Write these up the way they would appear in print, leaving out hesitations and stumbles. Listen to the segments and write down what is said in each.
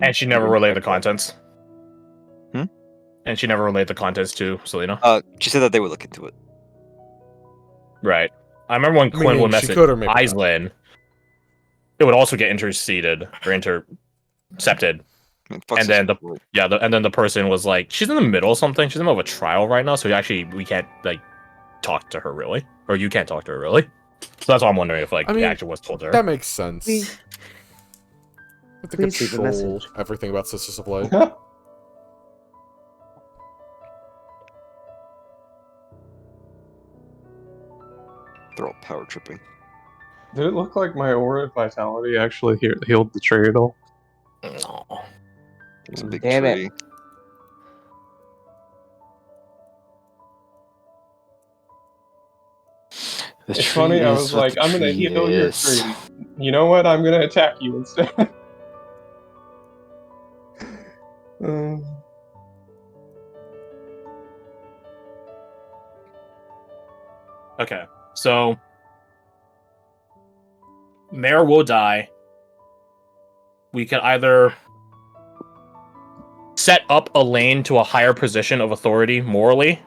And she never relayed the contents. Hmm? And she never relayed the contents to Selena. She said that they would look into it. Right. I remember when Quinn would message Aislinn, it would also get interceded or intercepted. And then the person was like, she's in the middle of something. She's in the middle of a trial right now, so actually we can't like talk to her really, or you can't talk to her really. So that's why I'm wondering if the action was told to her. That makes sense. Have to Please leave a control message. everything about Sisters of Light. They're all power tripping. Did it look like my aura of vitality actually healed the tree at all? No. It's a big Damn tree. it. It's funny, I was like, I'm gonna heal your tree. You know what? I'm gonna attack you instead. Okay, so Mare will die. We can either set up a lane to a higher position of authority morally,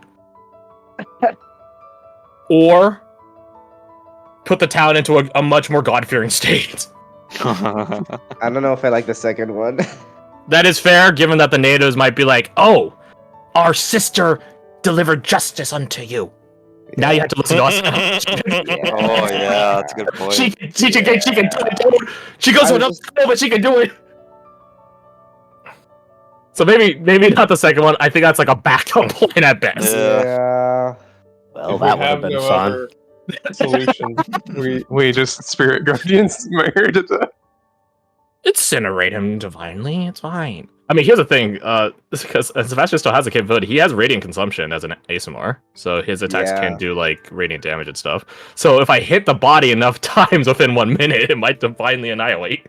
or put the town into a much more God-fearing state. I don't know if I like the second one. That is fair, given that the natives might be like, "Oh, our sister delivered justice unto you. Now you have to listen to us." Oh yeah, that's a good point. She can do it. She goes to another school, but she can do it. So maybe not the second one. I think that's like a backup plan at best. Yeah. Well, that would have been fun. Solution. we just spirit guardians Mare to death. Incinerate him divinely. It's fine. I mean, here's the thing. Because Sebastian still has a capability. He has radiant consumption as an ASMR, so his attacks can do like radiant damage and stuff. So if I hit the body enough times within 1 minute, it might divinely annihilate.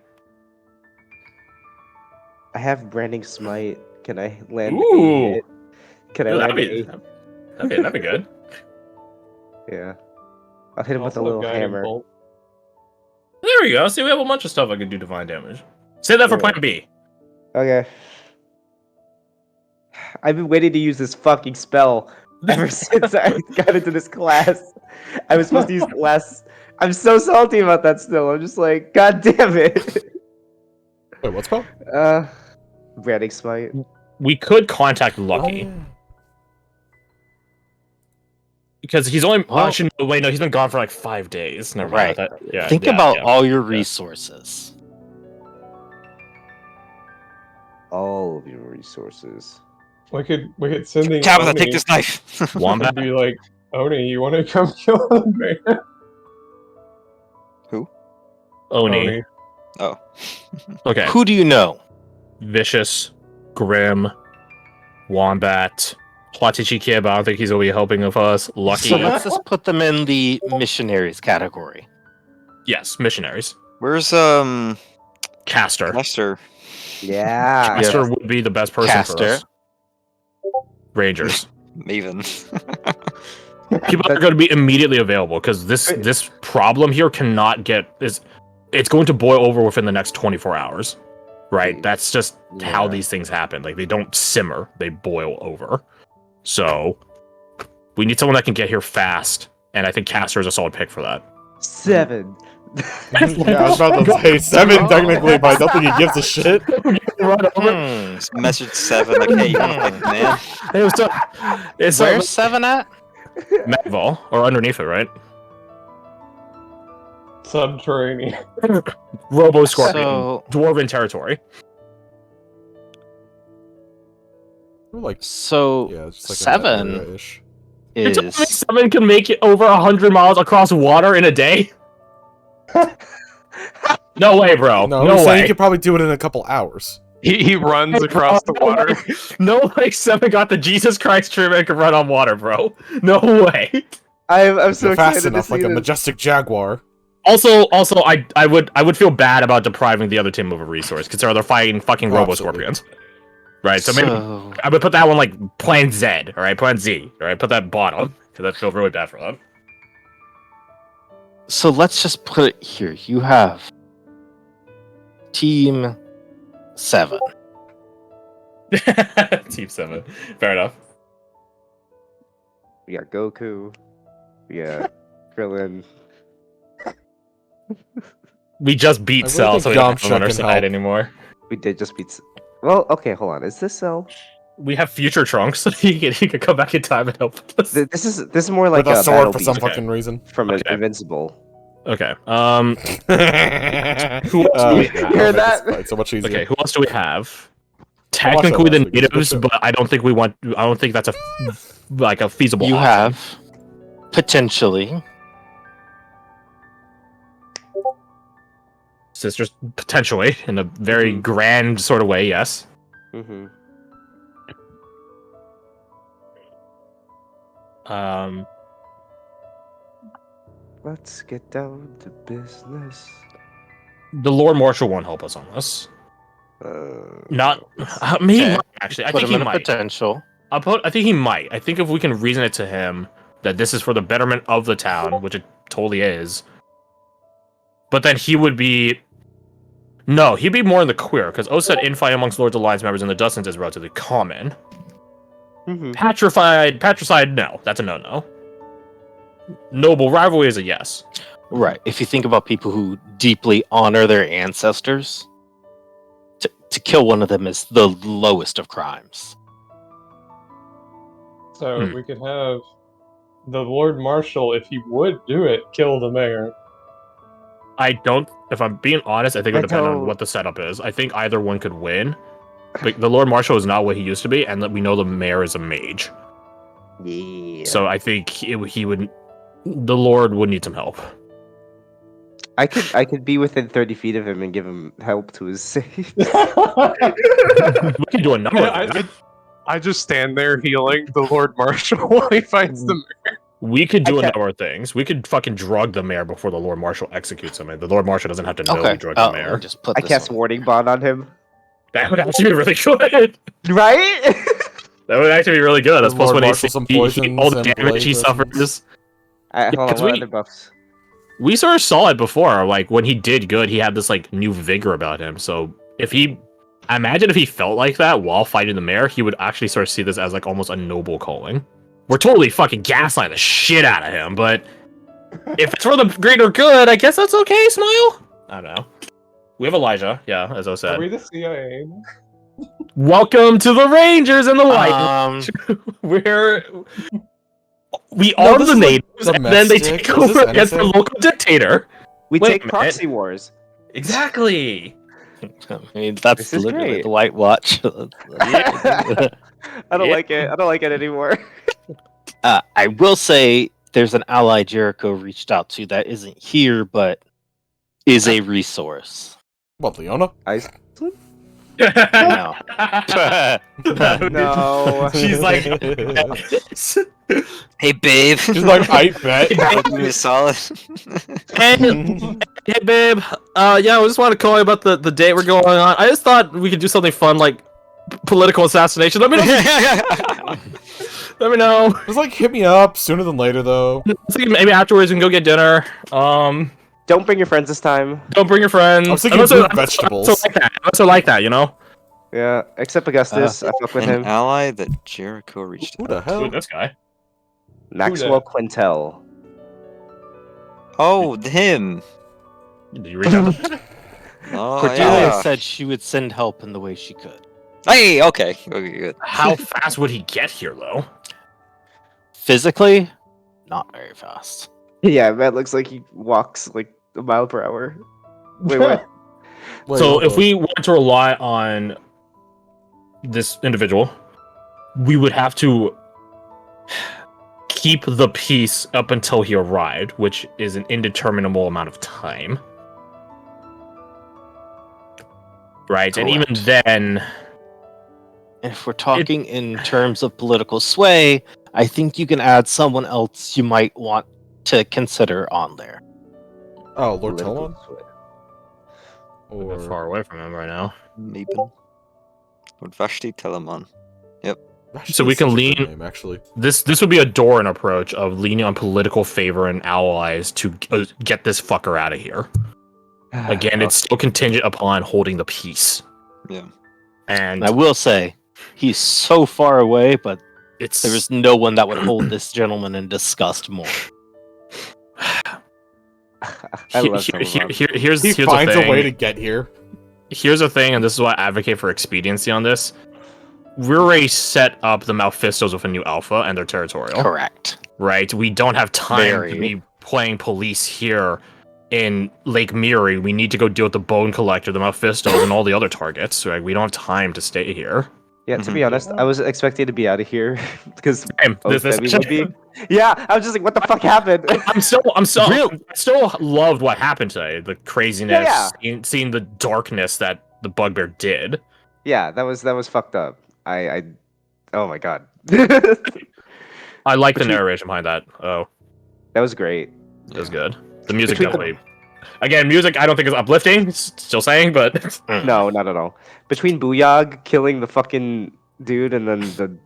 I have branding smite. Can I land Ooh. a hit? Can I land a... That'd be good. Yeah. I'll hit him with a Also little guiding hammer. bolt. There we go. See, we have a bunch of stuff I can do divine damage. Say that for plan B. Okay. I've been waiting to use this fucking spell ever since I got into this class. I was supposed to use it last... I'm so salty about that still. I'm just like, god damn it. Wait, what's called? Branding smite. We could contact Lucky. Because he's only... no, he's been gone for like 5 days. Never mind. Right. Think about all your resources. All of your resources. We could send the Tabitha, Oni take this knife. Wombat. and be like, Oni, you want to come kill the bear? Who? Oni. Oh. Okay. Who do you know? Vicious, Grim, Wombat, Platichi but I don't think he's going to be helping of us. Lucky. So let's just put them in the missionaries category. Yes, missionaries. Where's Caster. Yeah. Caster would be the best person for us. Rangers. Maven. People are going to be immediately available because this problem here cannot get... It's going to boil over within the next 24 hours. Right? That's just how these things happen. Like, they don't simmer. They boil over. So, we need someone that can get here fast. And I think Caster is a solid pick for that. 7. Yeah, I was about to say 7 technically, but I don't think he gives a shit. Message 7, like, hey, you want to fight, man? Where's 7 at? Magval, or underneath it, right? Subterranean. Robo Scorpion. So, Dwarven territory. So, yeah, it's like 7 You're telling me is... 7 can make it over 100 miles across water in a day? No way, bro. No, No way. You could probably do it in a couple hours. He runs across the water. No way 7 got the Jesus Christ treatment and can run on water, bro. No way. I'm so excited fast to enough, see like a this. majestic jaguar. Also, I would feel bad about depriving the other team of a resource because they're fighting fucking Robo Scorpions. Right, so maybe I would put that one like Plan Z, alright? Plan Z, alright? Put that bottom, because I feel really bad for them. So let's just put it here. You have Team 7. Team 7. Fair enough. We got Goku. We got Krillin. We just beat Cell, so we don't have him on our side anymore. We did just beat. Well, okay, hold on. Is this Cell? We have future Trunks. he can come back in time and help us. This is more like with a sword for beast some fucking reason. From Invincible. Okay. Who else do we have? Hear that? So much easier. Okay, who else do we have? Technically the natives, but I don't think we want. I don't think that's a feasible. You option. have potentially sisters, potentially in a very grand sort of way. Yes. Mm-hmm. Let's get down to business. The Lord Marshal won't help us on this. Not me. Okay. Actually, I put think him he in a might. potential. I think he might. I think if we can reason it to him that this is for the betterment of the town, which it totally is. But then he would be. No, he'd be more in the queer, because O said infight amongst Lord's Alliance members in the Dustins is relatively common. Mm-hmm. Patricide, no. That's a no-no. Noble rivalry is a yes. Right. If you think about people who deeply honor their ancestors, to kill one of them is the lowest of crimes. So we could have the Lord Marshal, if he would do it, kill the mayor. I don't. If I'm being honest, I think it would depend on what the setup is. I think either one could win. But the Lord Marshal is not what he used to be, and we know the mayor is a mage. Yeah. So I think he would. The Lord would need some help. I could be within 30 feet of him and give him help to his save. We could do a number of things. I just stand there healing the Lord Marshal while he fights the mayor. We could do a number of things. We could fucking drug the mayor before the Lord Marshal executes him. And the Lord Marshal doesn't have to know we drugged the mayor. I cast Warding Bond on him. That would actually be really good. Right? That would actually be really good. That's plus Lord when Marshal some poisons all the and damage he blade suffers. Hold on, what other buffs? We sort of saw it before. Like, when he did good, he had this, like, new vigor about him. So, I imagine if he felt like that while fighting the mayor, he would actually sort of see this as, like, almost a noble calling. We're totally fucking gaslighting the shit out of him, but if it's for the greater good, I guess that's okay, Smile? I don't know. We have Elijah, yeah, as I said. Are we the CIA? Welcome to the Rangers and the White. We are the natives, and then they take over against the local dictator. We take proxy wars. Exactly. I mean, that's literally great. the White Watch. I don't like it. I don't like it anymore. I will say there's an ally Jericho reached out to that isn't here, but is a resource. What, Leona? No. No. She's like, hey, babe. She's like, I bet. Give me a solid. hey, babe. Yeah, I just want to call you about the date we're going on. I just thought we could do something fun, like political assassination. Let me know. Let me know. Just like hit me up sooner than later, though. Maybe afterwards we can go get dinner. Don't bring your friends this time. Don't bring your friends. I'm thinking fruit vegetables. Unless they're like that, you know? Yeah, except Augustus. I fuck with him. An ally that Jericho reached Who out the hell? Who's this guy? Maxwell Quintel. Oh, him. Did you reach out to Oh, Cordelia yeah. said she would send help in the way she could. Hey, okay. Okay, good. How fast would he get here, though? Physically, not very fast. Yeah, that looks like he walks like a mile per hour. Wait, what? So if we want to rely on this individual, we would have to keep the peace up until he arrived, which is an indeterminable amount of time. Right, and even then... If we're talking in terms of political sway, I think you can add someone else you might want to consider on there. Oh, Lord Telon? We're far away from him right now. Meben. Lord Vashti Telemon. Yep. So we can lean. Name, actually. This would be a Doran approach of leaning on political favor and allies to get this fucker out of here. Again, it's still contingent upon holding the peace. Yeah. And I will say, He's so far away, but It's there is no one that would hold this gentleman in disgust more. I love here's He the finds thing. a way to get here. Here's the thing, and this is why I advocate for expediency on this. We already set up the Mephistos with a new alpha, and they're territorial. Correct. Right? We don't have time Very. to be playing police here in Lake Miri. We need to go deal with the Bone Collector, the Mephistos, and all the other targets. Right? We don't have time to stay here. Yeah, to be honest, I was expecting to be out of here because This would be. Yeah, I was just like, what the fuck happened? I still loved what happened today. The craziness, seeing the darkness that the Bugbear did. Yeah, that was fucked up. Oh my god. I like the narration behind that. Oh, that was great. It was good. The music definitely. Again, music I don't think is uplifting. Still saying, but no, not at all. Between Booyag killing the fucking dude and then the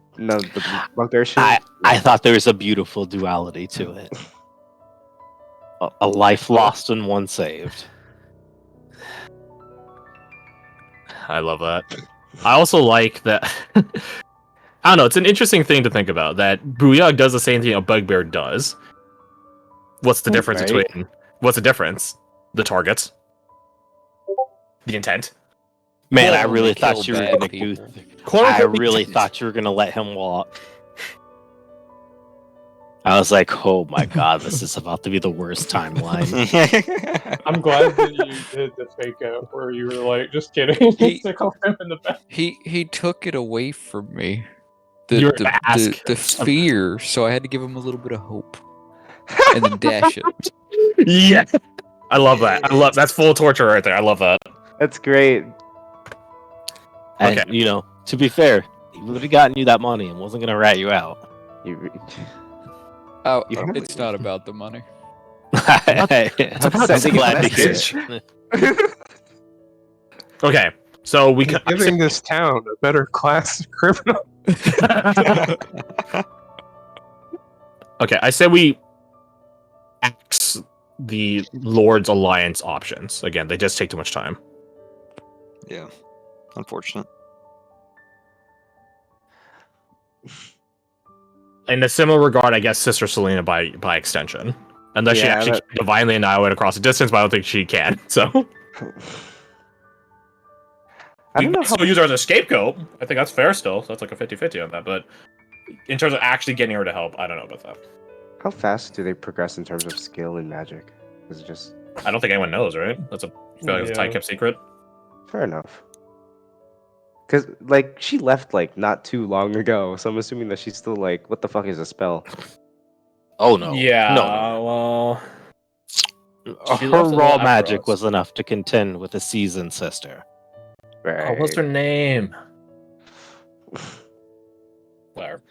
bugbear shit. I thought there was a beautiful duality to it. A life lost and one saved. I love that. I also like that. I don't know. It's an interesting thing to think about. That Booyag does the same thing a Bugbear does. What's the difference between? What's the difference? The targets. The intent. Man, I really thought you were gonna do. I really thought you were gonna let him walk. I was like, oh my god, this is about to be the worst timeline. I'm glad that you did the fake out where you were like, just kidding. Tickle him in the back. He took it away from me. The fear, so I had to give him a little bit of hope. And then dash it. Yeah. I love that. That's full torture right there. I love that. That's great. And, to be fair, he would have gotten you that money and wasn't going to rat you out. It's not about the money. It's about I'm glad because... Okay, so we can giving this town a better class of criminal. Okay, I said we axe the Lord's Alliance options. Again, they just take too much time. Yeah, unfortunate. In a similar regard, I guess Sister Selena by extension. Unless she actually divinely annihilate across the distance, but I don't think she can, so... I don't know how... use her as a scapegoat. I think that's fair still, so that's like a 50-50 on that, but... In terms of actually getting her to help, I don't know about that. How fast do they progress in terms of skill and magic? Is it just... I don't think anyone knows, right? That's a tight kept secret. Fair enough. Because, she left, not too long ago, so I'm assuming that she's still what the fuck is a spell? Oh, no. Yeah, no. Well... Her raw magic was enough to contend with a seasoned sister. Right. Oh, what's her name? Where?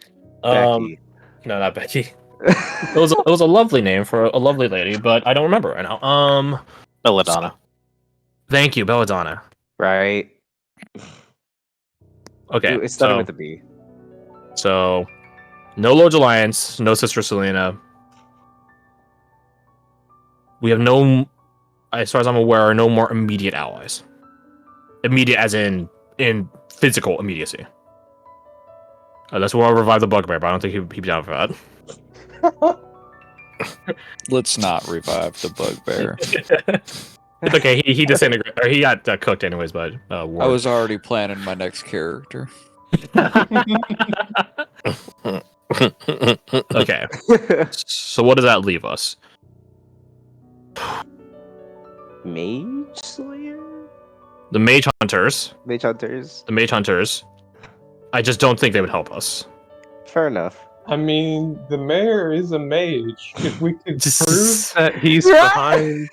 Becky. No, not Becky. It was a lovely name for a lovely lady, but I don't remember right now. Belladonna. Thank you, Belladonna. Right. Okay, it started with a B. So, no Lord's Alliance, no Sister Selena. We have no, as far as I'm aware, no more immediate allies. Immediate as in physical immediacy. Unless we want to revive the Bugbear, but I don't think he'd be down for that. Let's not revive the Bugbear. It's okay, he disintegrated, or he got cooked anyways by Ward. I was already planning my next character. Okay. So what does that leave us? Mage Slayer? The Mage Hunters. Mage Hunters. The Mage Hunters. I just don't think they would help us. Fair enough. I mean, the mayor is a mage. If we could prove that he's behind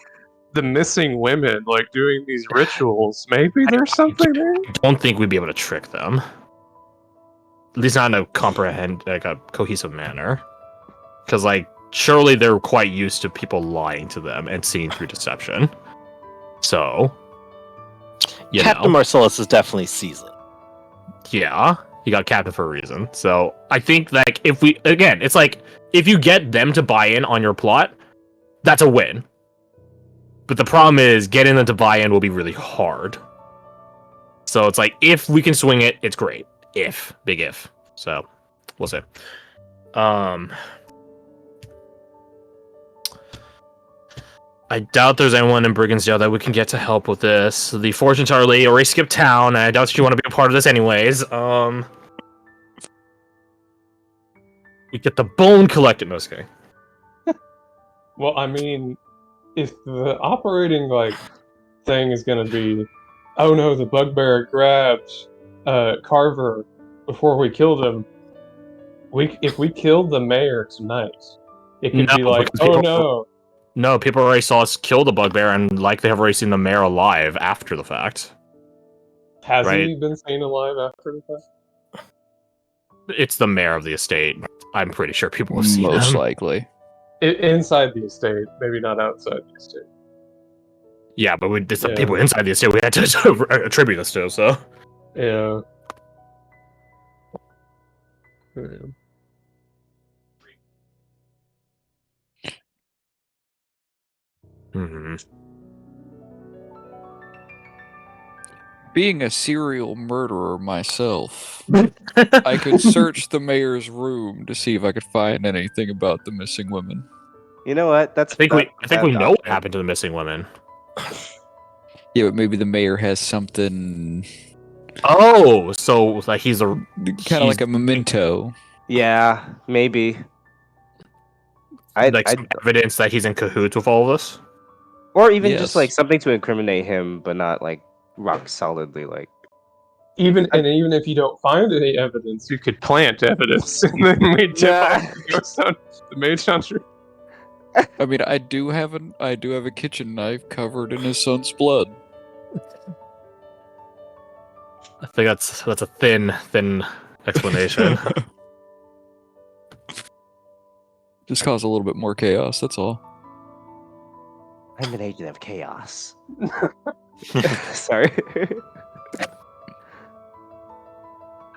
the missing women, doing these rituals, maybe there's something there. I don't think we'd be able to trick them. At least not in a cohesive manner. Because, surely they're quite used to people lying to them and seeing through deception. So, Captain Marcellus is definitely seasoned. Yeah, he got captain for a reason. So I think if we it's if you get them to buy in on your plot, that's a win. But the problem is getting them to buy in will be really hard. So it's if we can swing it, it's great. big if. So we'll see. I doubt there's anyone in Brigginsdale that we can get to help with this. The fortune teller lady already skipped town, and I doubt she want to be a part of this anyways. We get the bone collected. No, okay. Well, I mean, if the operating thing is gonna be, oh no, the bugbear grabbed Carver before we killed him. If we killed the mayor tonight, it could be like, oh no. No, people already saw us kill the bugbear, and they have already seen the mayor alive after the fact. Has he been seen alive after the fact? It's the mayor of the estate. I'm pretty sure people have seen him. Most likely. Inside the estate, maybe not outside the estate. Yeah, but it's the people inside the estate we had to attribute this to, so. Yeah. Mm-hmm. Being a serial murderer myself, I could search the mayor's room to see if I could find anything about the missing women. You know what? I think we know what happened to the missing women. Yeah, but maybe the mayor has something. Oh, so he's a kind of like a memento. Yeah, maybe. Some evidence that he's in cahoots with all of this, or even just something to incriminate him, but not rock solidly Even if you don't find any evidence, you could plant evidence, and then we tip off the mage hunter. I mean, I do have a kitchen knife covered in his son's blood. I think that's a thin explanation. Just cause a little bit more chaos, that's all. I'm an agent of chaos. Sorry.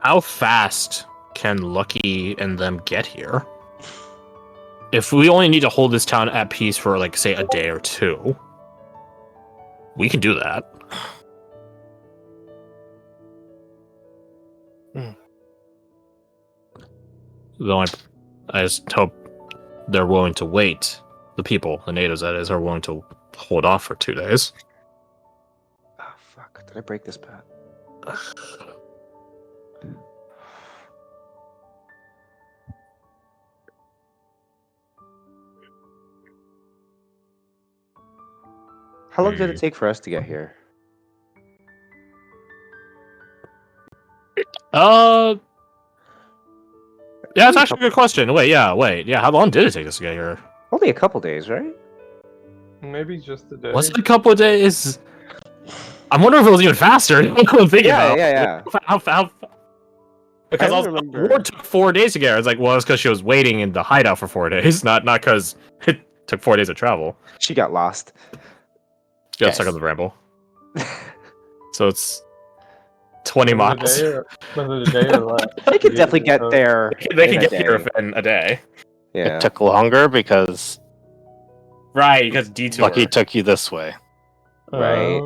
How fast can Lucky and them get here? If we only need to hold this town at peace for, say, a day or two, we can do that. Though I just hope they're willing to wait. The people, the natives, that is, are willing to hold off for 2 days. Oh, fuck. Did I break this bat? How long did it take for us to get here? Yeah, that's actually a good question. Wait. Yeah, how long did it take us to get here? Only a couple days, right? Maybe just a day. Was it a couple of days? I'm wondering if it was even faster. I'm thinking about. Yeah. How because the war took 4 days to get her. It's it's because she was waiting in the hideout for 4 days, not because it took 4 days of travel. She got lost. She got stuck on the ramble. So it's 20 miles. Was it a day or less? They could definitely get there. They can get here in a day. Yeah. It took longer because... Right, because detour. Lucky took you this way. Right.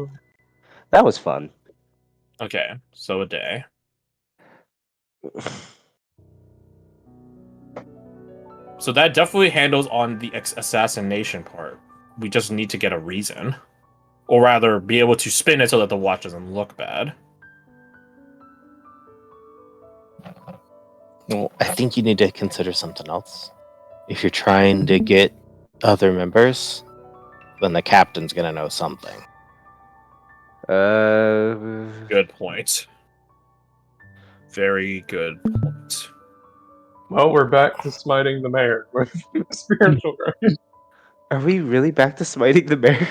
That was fun. Okay, so a day. So that definitely handles on the assassination part. We just need to get a reason. Or rather, be able to spin it so that the watch doesn't look bad. Well, I think you need to consider something else. If you're trying to get other members, then the captain's gonna know something. Good point. Very good point. Well, we're back to smiting the mayor with spiritual right. Are we really back to smiting the mayor?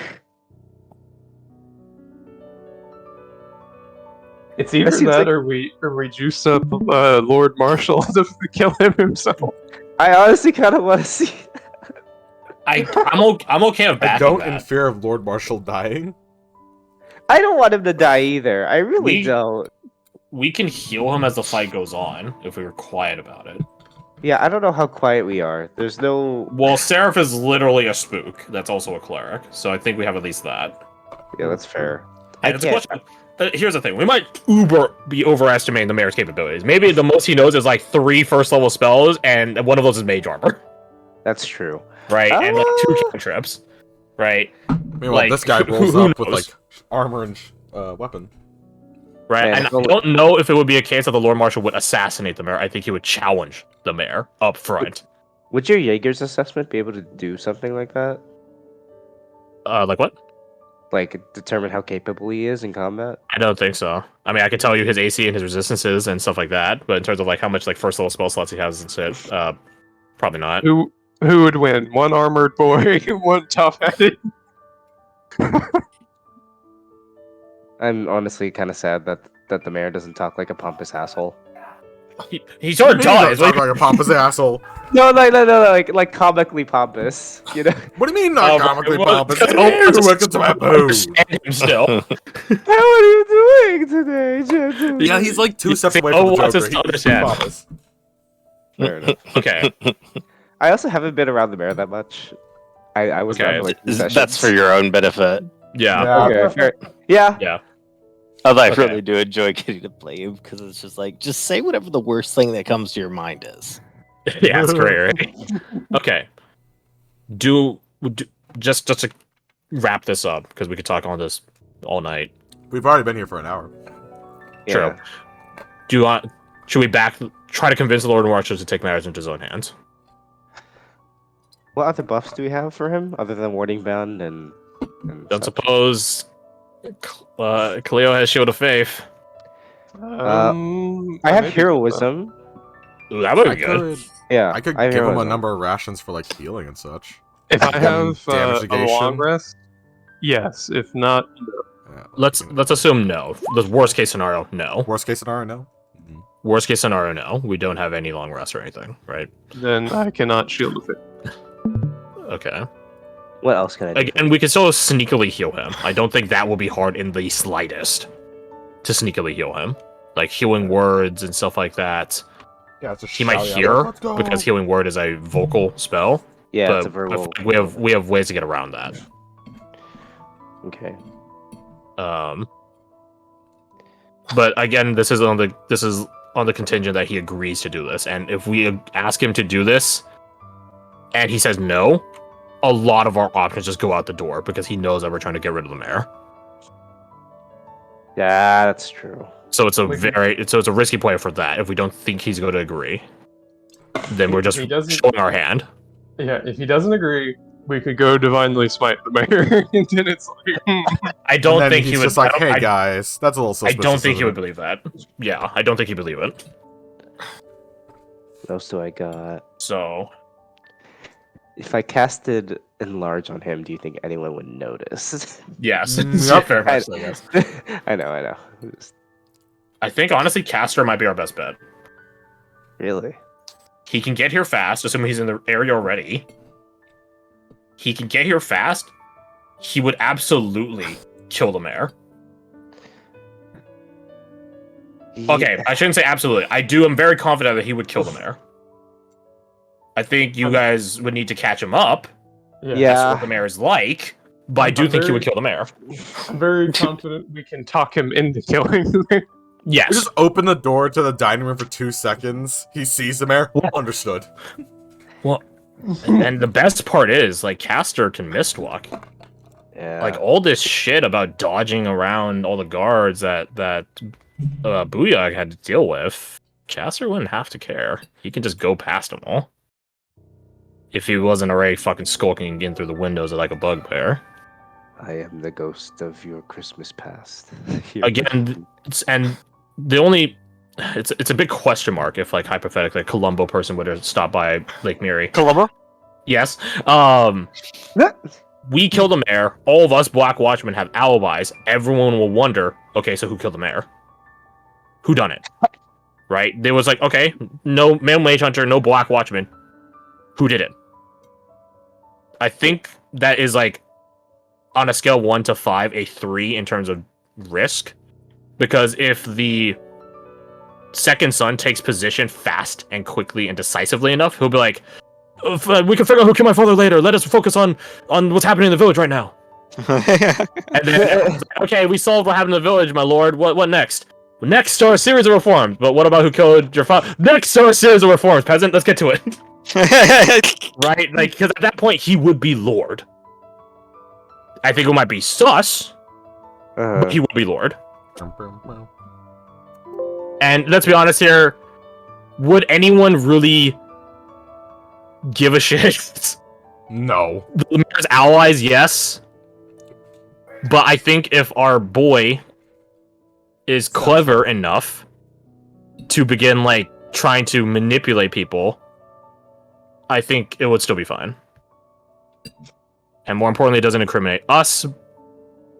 It's either that or we juice up Lord Marshall to kill him himself. I honestly kind of want to see. I'm okay with backing I don't that. in fear of Lord Marshall dying. I don't want him to die either. I really don't. We can heal him as the fight goes on if we were quiet about it. Yeah, I don't know how quiet we are. There's no... Well, Seraph is literally a spook. That's also a cleric. So I think we have at least that. Yeah, that's fair. And it's a question. here's the thing. We might be overestimating the mayor's capabilities. Maybe the most he knows is like 3 first-level spells, and one of those is mage armor. That's true. Right? And like 2 cantrips. Right? Meanwhile, like, this guy rolls up with like armor and weapon. Right, Man, and I don't know if it would be a case that the Lord Marshal would assassinate the mayor. I think he would challenge the mayor up front. Would your Jaeger's assessment be able to do something like that? Like what? Like, determine how capable he is in combat? I don't think so. I mean, I could tell you his AC and his resistances and stuff like that, but in terms of like how much like first level spell slots he has and shit, probably not. Who would win? One armored boy, one tough-headed. I'm honestly kind of sad that the mayor doesn't talk like a pompous asshole. He sort of does. Talk like a pompous asshole. No, like comically pompous. You know? What do you mean not comically pompous? Still. How are you doing today, gentlemen? Yeah, he's like 2 steps away from the Joker. He's pompous. Fair enough. Okay. I also haven't been around the mayor that much. I was Okay. not like That's for your own benefit. Yeah. Okay, fair. Yeah. Yeah. Although I Okay. really do enjoy getting to play him because it's just like, just say whatever the worst thing that comes to your mind is. Yeah, it's great, right? Okay. Just to wrap this up, because we could talk on this all night. We've already been here for an hour. True. Should we try to convince the Lord Marshal to take matters into his own hands? What other buffs do we have for him other than warding bound and Don't such? suppose Cleo has Shield of Faith. I have heroism. Ooh, that would be good. Yeah, I could have give him a heroism. number of rations for like healing and such. If I have Damage a negation. long rest, yes. If not, no. Yeah. Let's assume no. The worst case scenario, no. Worst case scenario, no. Worst case scenario, no. We don't have any long rest or anything, right? Then I cannot shield with it. Okay. What else can I do? Again, we can still sneakily heal him. I don't think that will be hard in the slightest to sneakily heal him. Like healing words and stuff like that. Yeah, it's a He might hear because healing word is a vocal spell. Yeah, but it's a verbal. I feel like we have ways to get around that. Okay. But again, this is on the contingent that he agrees to do this. And if we ask him to do this and he says no, a lot of our options just go out the door because he knows that we're trying to get rid of the mayor. Yeah, that's true. So it's a risky play for that. If we don't think he's going to agree, then we're just showing our hand. Yeah, if he doesn't agree, we could go divinely smite the mayor, and then it's like. I don't think he would. Just like, hey guys, that's a little suspicious. I don't think he would believe that. Yeah, I don't think he'd believe it. What else do I got? So, if I casted enlarge on him, do you think anyone would notice? yes, Yep. very much so, yes. I know. I think honestly, Caster might be our best bet. Really? He can get here fast, assuming he's in the area already. He can get here fast. He would absolutely kill the mayor. Okay, I shouldn't say absolutely. I'm very confident that he would kill the mayor. I think you guys would need to catch him up. Yeah. That's what the mayor is like. But I do think he would kill the mayor. I'm very confident we can talk him into killing the mayor. Yes. We just open the door to the dining room for 2 seconds. He sees the mayor. Understood. Well, and the best part is, like, Caster can mistwalk. Yeah. Like, all this shit about dodging around all the guards that Booyah had to deal with, Caster wouldn't have to care. He can just go past them all. If he wasn't already fucking skulking and getting through the windows like a bugbear. I am the ghost of your Christmas past. Again, and the only... It's a big question mark if, like, hypothetically, a Columbo person would have stopped by Lake Miri. Columbo? Yes. We kill the mayor. All of us Black Watchmen have alibis. Everyone will wonder, okay, so who killed the mayor? Who done it? Right? There was like, okay, no male mage hunter, no Black Watchman. Who did it? I think that is like, on a scale 1 to 5, a 3 in terms of risk. Because if the second son takes position fast and quickly and decisively enough, he'll be like, we can figure out who killed my father later. Let us focus on what's happening in the village right now. And then, okay, we solved what happened in the village, my lord. What next? Next are a series of reforms. But what about who killed your father? Next are a series of reforms, peasant. Let's get to it. Right? Like, because at that point, he would be lord. I think it might be sus, but he will be lord. And let's be honest here, would anyone really give a shit? No. The mayor's allies, yes. But I think if our boy is clever enough to begin, like, trying to manipulate people, I think it would still be fine. And more importantly, it doesn't incriminate us,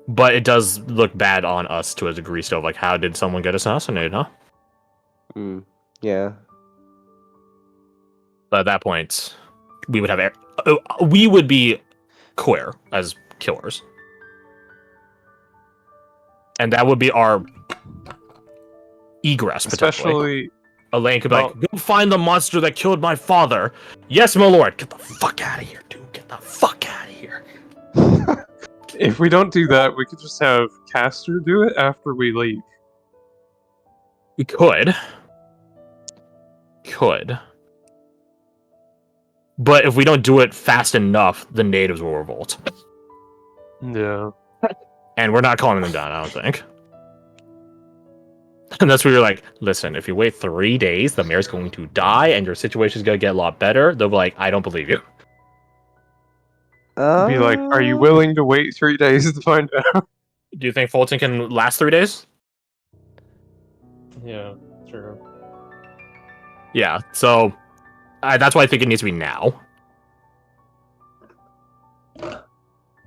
but it does look bad on us to a degree still. Like, how did someone get assassinated, huh? Yeah. But at that point, we would be queer as killers. And that would be our egress, potentially. Especially... Elaine could be like, go find the monster that killed my father. Yes, my lord. Get the fuck out of here, dude. Get the fuck out of here. If we don't do that, we could just have Castor do it after we leave. We could. But if we don't do it fast enough, the natives will revolt. Yeah. And we're not calming them down, I don't think. And that's where you're like, listen, if you wait 3 days, the mayor's going to die and your situation's going to get a lot better. They'll be like, I don't believe you. Be like, are you willing to wait 3 days to find out? Do you think Fulton can last 3 days? Yeah, true. Yeah, so that's why I think it needs to be now.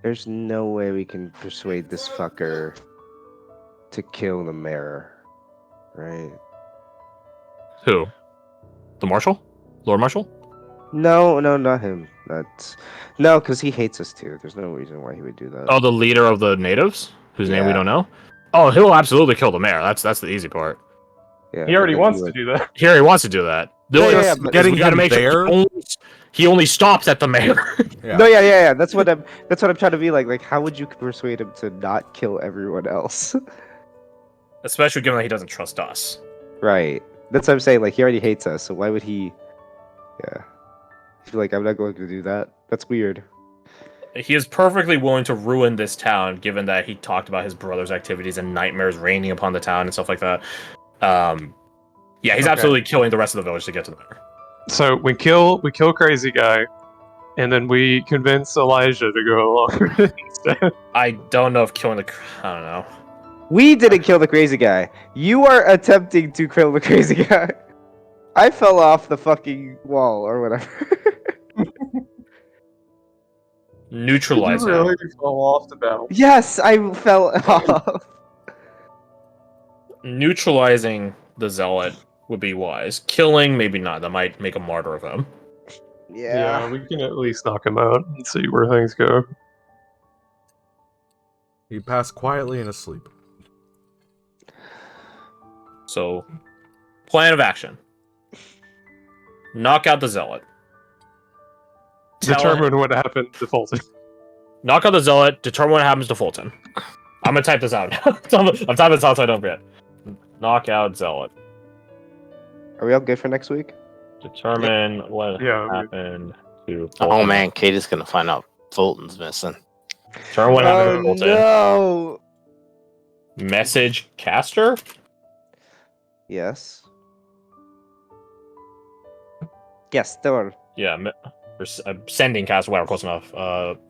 There's no way we can persuade this fucker to kill the mayor. Right? Who? The marshal? Lord Marshal? No, not him. No, because he hates us too. There's no reason why he would do that. Oh, the leader of the natives, whose name we don't know. Oh, he'll absolutely kill the mayor. That's the easy part. Yeah, he already wants to do that. He already wants to do that. Getting him there. He only stops at the mayor. Yeah. No, yeah. That's what I'm trying to be like. Like, how would you persuade him to not kill everyone else? Especially given that he doesn't trust us. Right. That's what I'm saying. Like, he already hates us, so why would he? Yeah. He'd be like, I'm not going to do that. That's weird. He is perfectly willing to ruin this town, given that he talked about his brother's activities and nightmares raining upon the town and stuff like that. Yeah, he's absolutely killing the rest of the village to get to the mayor. So we kill Crazy Guy, and then we convince Elijah to go along with it instead. I don't know if killing I don't know. We didn't kill the crazy guy. You are attempting to kill the crazy guy. I fell off the fucking wall or whatever. Neutralize you really fell off the battle. Yes, I fell off. Neutralizing the zealot would be wise. Killing, maybe not. That might make a martyr of him. Yeah, we can at least knock him out and see where things go. He passed quietly in his sleep. So, plan of action. Knock out the zealot. Determine what happened to Fulton. Knock out the zealot. Determine what happens to Fulton. I'm gonna type this out. I'm typing this out so I don't forget. Knock out zealot. Are we all good for next week? Determine what happened to Fulton. Oh man, Katie's gonna find out Fulton's missing. Determine what happened to Fulton. No. Message caster? Yes. Yes, there are. Yeah, sending caster, whatever, close enough.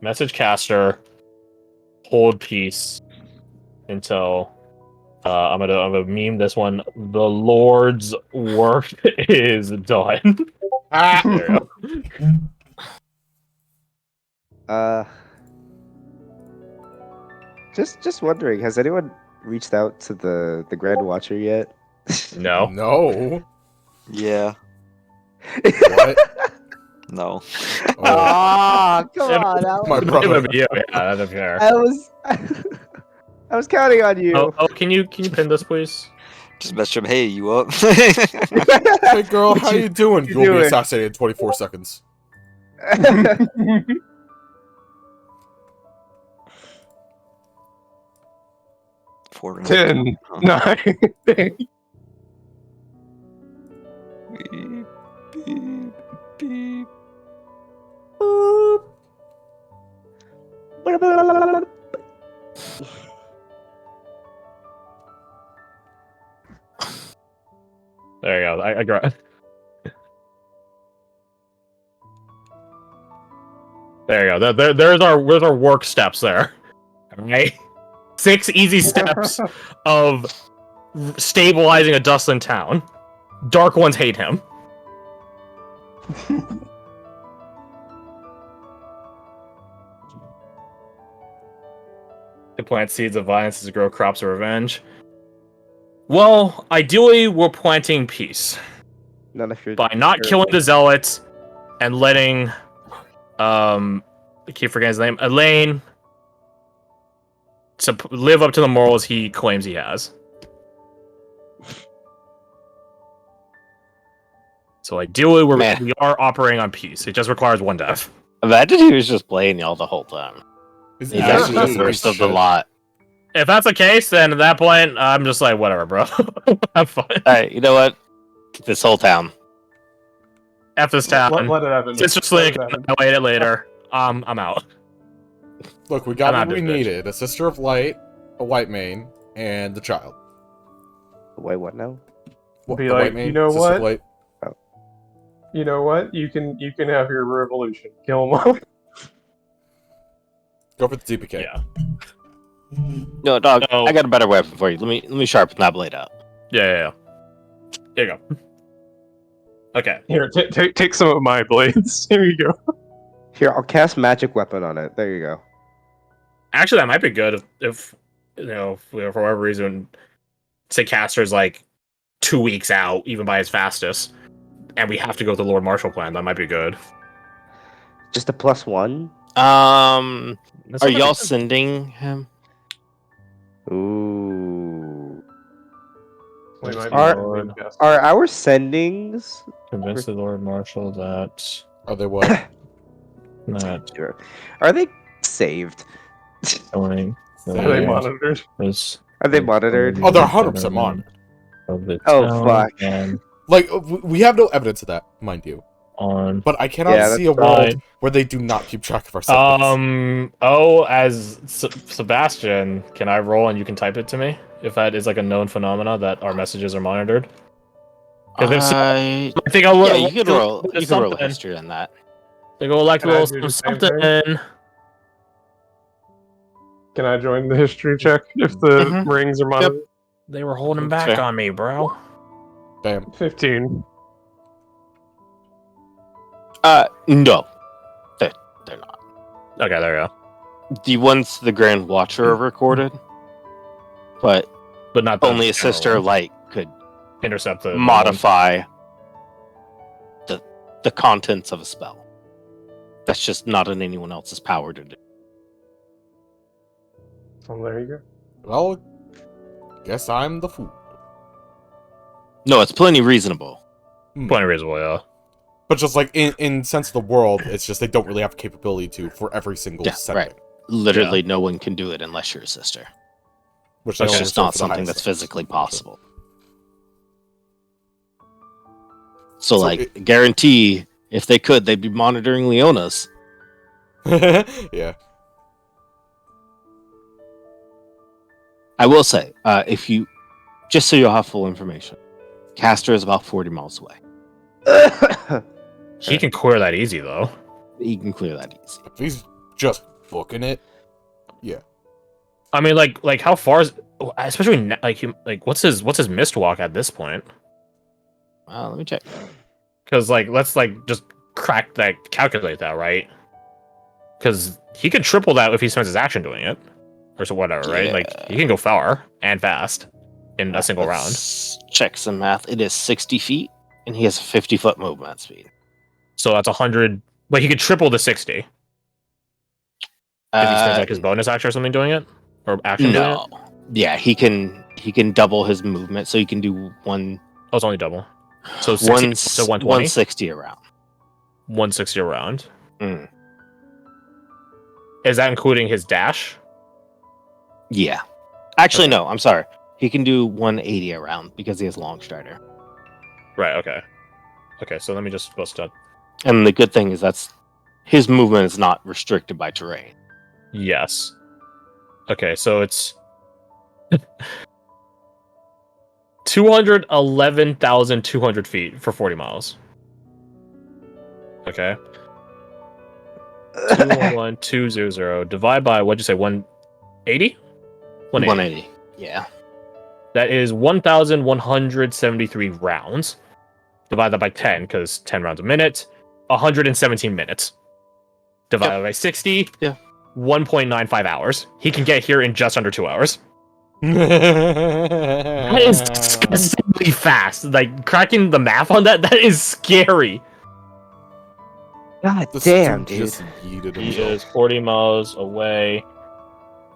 Message caster. Hold peace until I'm gonna meme this one. The Lord's work is done. There you go. Just wondering, has anyone reached out to the Grand Watcher yet? No. No. Yeah. What? No. Oh, come on, My brother. Yeah, that's fair. I was counting on you. Oh, can you pin this, please? Just message him, hey, you up? Hey girl, how you doing? You'll be assassinated in 24 seconds. for 10, 9. Beep, beep, beep. There you go. I got. There you go. There's our work steps there. Right? 6 easy steps of stabilizing a Dustland town. Dark ones hate him. To plant seeds of violence to grow crops of revenge. Well, ideally, we're planting peace. By not killing the zealots and letting I keep forgetting his name, Elaine, to live up to the morals he claims he has. So ideally, we are operating on peace. It just requires 1 death. Imagine he was just playing y'all the whole time. He's actually the worst of the lot. If that's the case, then at that point, I'm just like, whatever, bro. Have fun. Alright, you know what? This whole town. F this town. Let it happen. It's just like, I'll wait it later. I'm out. Look, we got what we needed. A Sister of Light, a White Mane, and the child. Wait, what now? Be like, you know what? You know what? You can have your revolution. Kill them all. Go for the TPK. Yeah. No, dog. I got a better weapon for you. Let me sharpen that blade up. Yeah. Here you go. Okay. Here, take some of my blades. Here you go. Here, I'll cast magic weapon on it. There you go. Actually, that might be good if you know, for whatever reason, say Caster's like 2 weeks out, even by his fastest, and we have to go with the Lord Marshal plan. That might be good. Just a +1. Are y'all sending him? Ooh. Are our sendings? Convince the Lord Marshal that. Are they what? Not. Are they saved? Going. Are they monitored? Are they monitored? Oh, they're 100% monitored. Oh fuck! Like we have no evidence of that, mind you. But I cannot see a world where they do not keep track of our sendings. As Sebastian, can I roll and you can type it to me if that is like a known phenomena that our messages are monitored? Because I think I'll you can roll. You can roll a history on that. They go like a little something. Can I join the history check if the rings are monitored? Yep. They were holding back on me, bro. Damn. 15. No. They're not. Okay, there you go. The ones the Grand Watcher recorded, but not only a Sister of Light could intercept the modify the contents of a spell. That's just not in anyone else's power to do. Oh, there you go. Well, guess I'm the fool. No, it's plenty reasonable. Plenty reasonable, yeah. But just like in sense of the world, it's just they don't really have the capability to for every single sending. Right. Literally, no one can do it unless you're a sister. Which is just not something that's physically possible. So like, guarantee if they could, they'd be monitoring Leona's. Yeah. I will say, if you, just so you'll have full information, Castor is about 40 miles away. He can clear that easy, though. He can clear that easy. If he's just booking it, yeah. I mean, like how far is, especially what's his mist walk at this point? Let me check. Because let's just calculate that, right? Because he could triple that if he spends his action doing it, or so whatever, right? Like he can go far and fast in a single round. Check some math. It is 60 feet, and he has a 50-foot movement speed. So that's 100. Like he could triple the 60 if he spends his bonus action or something doing it, or action. No, yeah, he can double his movement, so he can do one. Oh, it's only double. So 60, so 120? 160 around. 160 around. Is that including his dash? Yeah. Actually, no. I'm sorry. He can do 180 a round because he has long strider. Right. Okay. Okay. So let me just bust up. And the good thing is that's his movement is not restricted by terrain. Yes. Okay. So it's 211,200 feet for 40 miles. Okay. 211,200 divide by what'd you say? 180? 180. Yeah. That is 1,173 rounds. Divide that by 10, because 10 rounds a minute. 117 minutes. Divided by 60. Yeah. 1.95 hours. He can get here in just under 2 hours. That is disgustingly fast. Like, cracking the math on that, that is scary. God damn, dude. He is 40 miles away.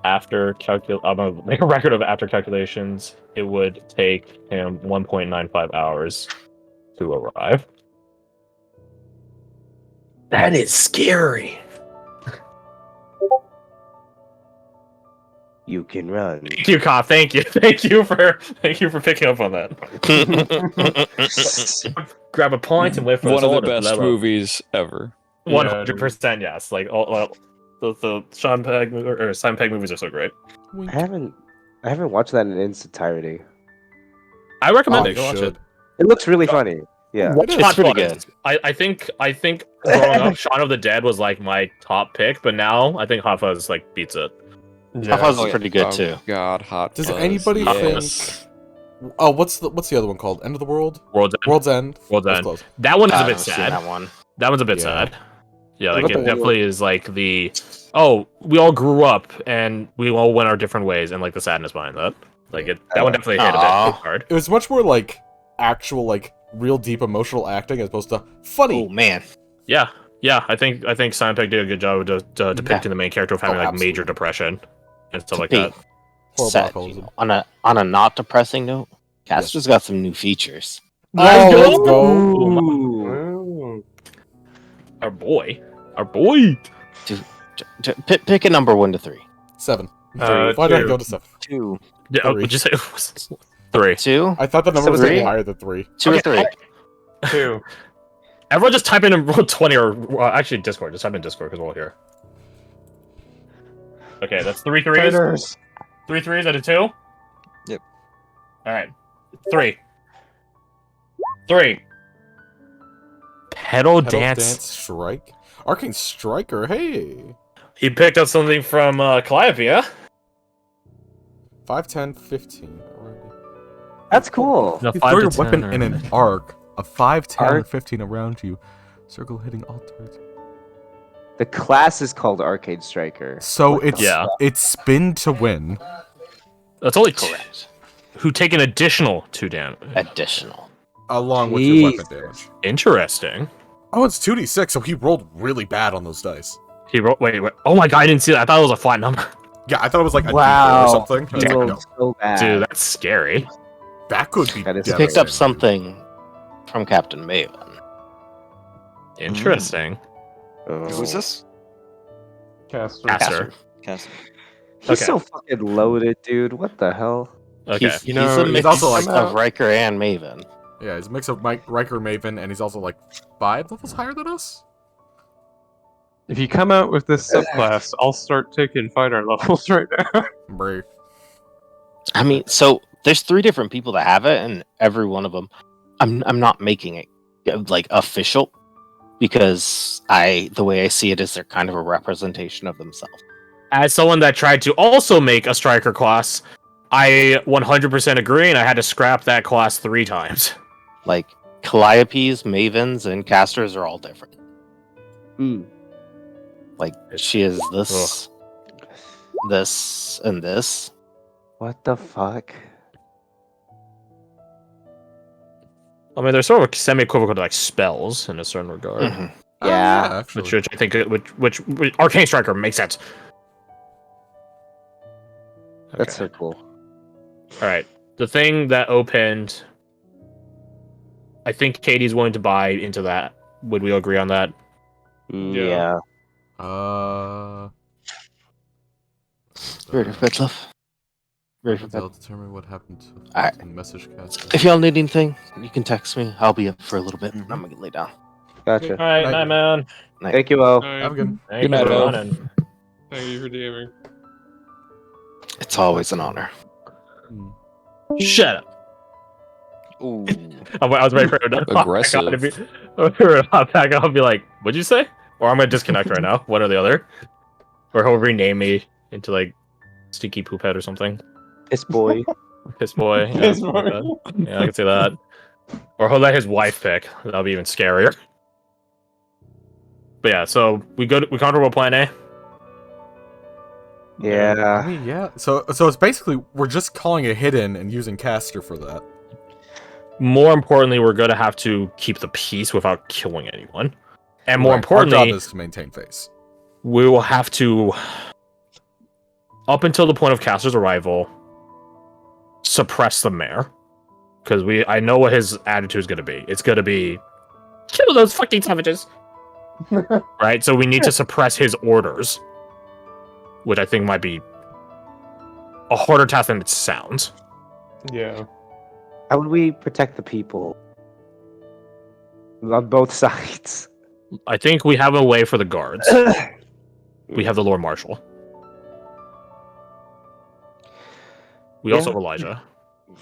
After I'm gonna make a record of after calculations. It would take him 1.95 hours to arrive. That is scary. You can run. Thank you, Koff. Thank you. Thank you for picking up on that. Grab a point and wait for one of the best movies ever. 100%, yes. Like all the Sean Pegg or Simon Pegg movies are so great. I haven't watched that in its entirety. I recommend it. Go watch it. It looks really funny. Yeah, it's pretty good. I think growing up, Shaun of the Dead was like my top pick, but now I think Hot Fuzz like beats it. Hot Fuzz is pretty good too. God, Hot Does Fuzz. anybody think? Oh, what's the other one called? End of the World? World's End. Close. That one is a bit sad. That one. That one's a bit sad. Yeah, like it definitely is like we all grew up and we all went our different ways, and like the sadness behind that. Like that one definitely hit a bit hard. It was much more like actual like real deep emotional acting as opposed to funny. Oh man. Yeah. I think Simon Pegg did a good job of depicting the main character of having like major depression and stuff like that. Sad, on a not depressing note, Casper's got some new features. Let's go. Ooh. Our boy. Pick a number 1 to 3. 7. Why did I go to 7? 2. Yeah, would you say it was 3? 2? I thought the number was getting higher than 3. 2 or 3? 2. Everyone just type in roll 20 or actually Discord. Just type in Discord because we're all here. Okay, that's 3 threes. Traitors. 3 threes out of 2? Yep. Alright. 3. Pedal Dance Strike? Arcane Striker, hey! He picked up something from Calliope, huh? 5, 10, 15. That's cool. No, you throw your weapon in an arc of 5, 10, or 15 around you. Circle hitting all targets. The class is called Arcade Striker. So it's spin to win. That's only correct. Who take an additional 2 damage. Additional. Along with your weapon damage. Interesting. Oh, it's 2d6, so he rolled really bad on those dice. He rolled. Wait. Oh my god, I didn't see that. I thought it was a flat number. Yeah, I thought it was like a D4 or something. He rolled so bad. Dude, that's scary. That could be. He picked up something from Captain Maven. Interesting. Who's this? Caster. He's so fucking loaded, dude. What the hell? Okay. He's a mix also like of Riker and Maven. Yeah, he's a mix of Riker, Maven, and he's also like 5 levels higher than us. If you come out with this subclass, I'll start taking fighter levels right now. Brave. I mean, so there's 3 different people that have it, and every one of them, I'm not making it like official because the way I see it is they're kind of a representation of themselves. As someone that tried to also make a striker class, I 100% agree, and I had to scrap that class 3 times. Like Calliopes, Mavens, and Casters are all different. Like she is this, and this. What the fuck? I mean, they're sort of semi-equivocal to like spells in a certain regard. Mm-hmm. Yeah, which I think which Arcane Striker makes sense. That's so cool. All right, the thing that opened. I think Katie's willing to buy into that. Would we agree on that? Yeah. Spirit of Petlov. They'll determine what happened to message cast. If y'all need anything, you can text me. I'll be up for a little bit. I'm gonna lay down. Gotcha. All right, night, man. Night. Thank you, O. Have a good one. Thank Good you night, for O. running. Thank you for DMing. It's always an honor. Shut up. Ooh. I was ready for it to Aggressive. hop back. I'll be like, "What'd you say?" Or I'm gonna disconnect right now. One or the other. Or he'll rename me into like Stinky Poop Head or something. Piss boy. Piss boy. Yeah, Piss something boy. like that. Yeah, I can say that. Or he'll let his wife pick. That'll be even scarier. But yeah, so we comfortable plan A. Yeah. I mean, yeah. So it's basically we're just calling it hidden and using caster for that. More importantly, we're gonna have to keep the peace without killing anyone. And more importantly, our job is to maintain face. We will have to, up until the point of caster's arrival, suppress the mayor. Because I know what his attitude is gonna be. It's gonna be kill those fucking savages. Right? So we need to suppress his orders. Which I think might be a harder task than it sounds. Yeah. How would we protect the people? On both sides. I think we have a way for the guards. We have the Lord Marshal. We also have Elijah.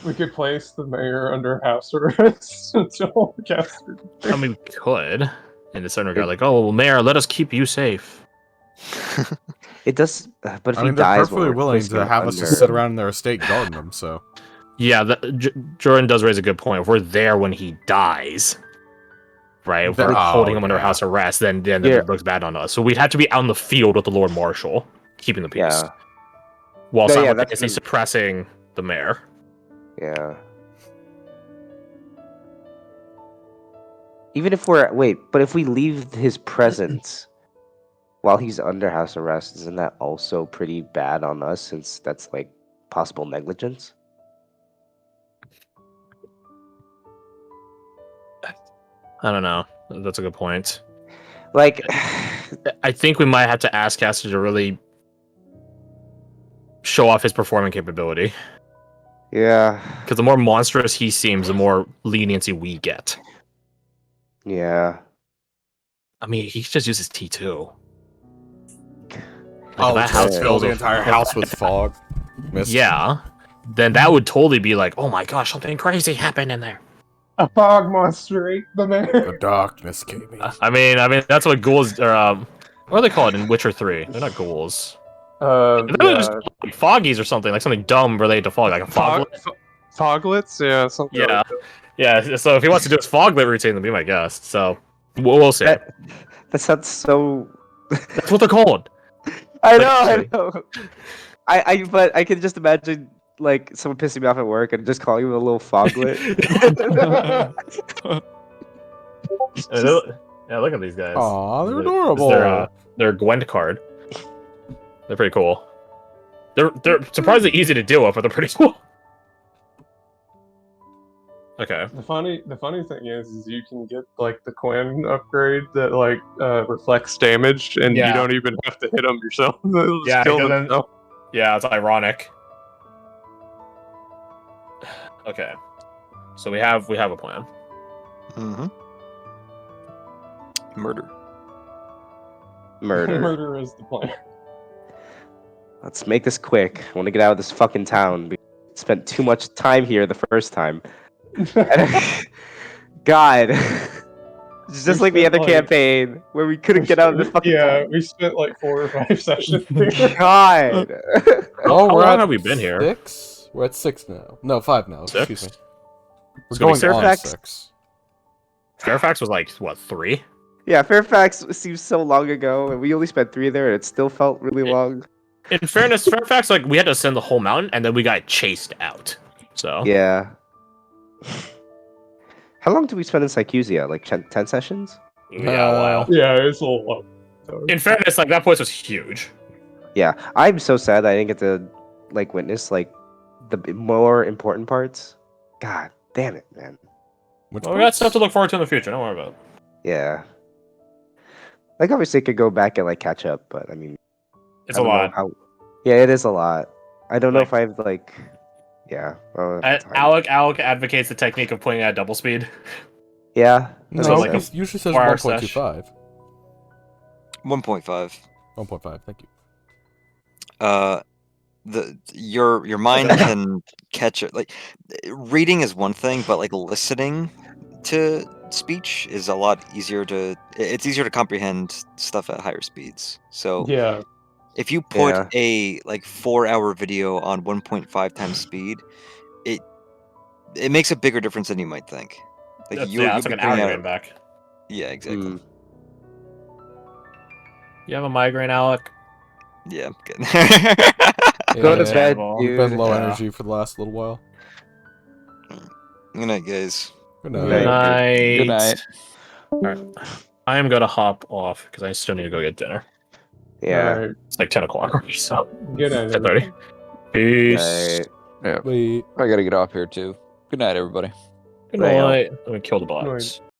We could place the mayor under house arrest until caster. I mean, we could. In a certain regard, like, oh, well, Mayor, let us keep you safe. It does, but if I mean, he they're dies, perfectly willing to have us just sit around in their estate guarding them. So, yeah, Jordan does raise a good point. If we're there when he dies, right? If we're holding him under house arrest, then it looks bad on us. So we'd have to be out in the field with the Lord Marshal, keeping the peace, while simultaneously suppressing the mayor. Yeah. Even if but if we leave his presence while he's under house arrest, isn't that also pretty bad on us since that's like possible negligence? I don't know. That's a good point. Like, I think we might have to ask Caster to really show off his performing capability. Yeah. Because the more monstrous he seems, the more leniency we get. Yeah. I mean, he just uses T2. That house fills the entire house with fog. Mist. Yeah. Then that would totally be like, oh my gosh, something crazy happened in there. A fog monster ate the mayor. The darkness came in. I mean, that's what ghouls are. What do they call it in Witcher 3? They're not ghouls. Just like foggies or something, like something dumb related to fog, like a foglet. Foglets, yeah, something. Yeah, like that. yeah. So if he wants to do his foglet routine, then be my guest. So we'll see. That sounds so. That's what they're called. I know. But I can just imagine like someone pissing me off at work and just calling him a little foglet. Yeah, look at these guys. Aw, they're adorable. They're Gwent card. They're pretty cool. They're surprisingly easy to deal with, but they're pretty cool. Okay. The funny thing is you can get like the Quinn upgrade that like reflects damage, and you don't even have to hit them yourself. They'll just kill them. Yeah, it's ironic. Okay, so we have a plan. Mm-hmm. Murder. Murder is the plan. Let's make this quick. I want to get out of this fucking town. We spent too much time here the first time. God. It's just like the other campaign where we couldn't get out of this fucking town. Yeah, we spent like 4 or 5 sessions. God. How long have we been here? 6? We're at 6 now. No, 5 now. 6? Excuse me. We're going on 6. Fairfax was like, what, 3? Yeah, Fairfax seems so long ago, and we only spent 3 there, and it still felt really long. In fairness, Fairfax, like, we had to ascend the whole mountain, and then we got chased out. So yeah. How long did we spend in Sycusia? Like 10 sessions? Yeah, a while. Yeah, it's a little long. In fairness, like, that place was huge. Yeah, I'm so sad that I didn't get to like witness like the more important parts. God damn it, man. We got stuff to look forward to in the future. Don't worry about it. Yeah. Like, obviously, I could go back and like catch up, but I mean, it's a lot. Yeah, it is a lot. I don't know if I've like. Yeah. Well, Alec advocates the technique of playing at double speed. Yeah. No, like it usually says 1.25. 1.5. 1.5. Thank you. Your mind can catch it. Like reading is one thing, but like listening to speech is a lot easier to. It's easier to comprehend stuff at higher speeds. So yeah. If you put a like 4-hour video on 1.5 times speed, it makes a bigger difference than you might think. Like it's like an hour getting back. Yeah, exactly. You have a migraine, Alec? Yeah, I'm good. Go to bed, dude. You've been low energy for the last little while. Good night, guys. Good night. Good night. Good night. All right. I am gonna hop off because I still need to go get dinner. Yeah. Right. It's like 10 o'clock. So Good night. 10:30. Peace. Yeah. Wait. I gotta get off here too. Good night, everybody. Good night. Let me kill the bots.